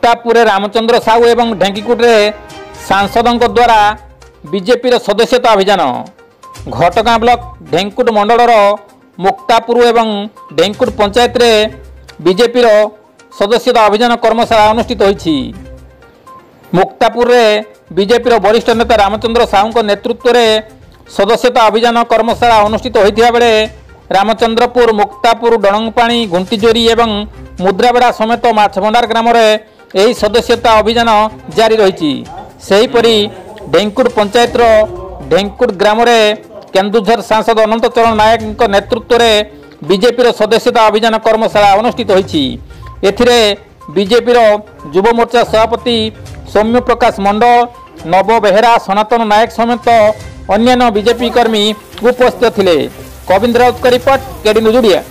मुक्तापुर रामचंद्र साहू एवं ढेंकीकुटे सांसदों द्वारा बीजेपी सदस्यता अभियान घटगाँ ब्लॉक ढेंकुट मंडल मुक्तापुर एवं ढेंकुट पंचायत रे बीजेपी सदस्यता अभियान कर्मशाला अनुष्ठित होईछि। मुक्तापुर रे बीजेपी वरिष्ठ नेता रामचंद्र साहू नेतृत्व में सदस्यता अभियान कर्मशाला अनुष्ठित होता बेले रामचंद्रपुर मुक्तापुर डणंगपाणी घुंटीजोरी एवं मुद्राबेड़ा समेत माछभंडार ग्राम में सदस्यता अभियान जारी रही। सेहीपरि ढेंकुट पंचायत ढेंकुट ग्राम में केन्दुझर सांसद अनंत चरण नायक नेतृत्व में बीजेपी सदस्यता अभियान कर्मशाला अनुष्ठित होईछि। एथिरे बीजेपी युव मोर्चा सभापति सौम्य प्रकाश मंडल, नव बेहेरा, सनातन नायक समेत अन्य बीजेपी कर्मी उपस्थित थिले। गोविंद राउत का रिपोर्ट, केडी न्यूज ओडिया।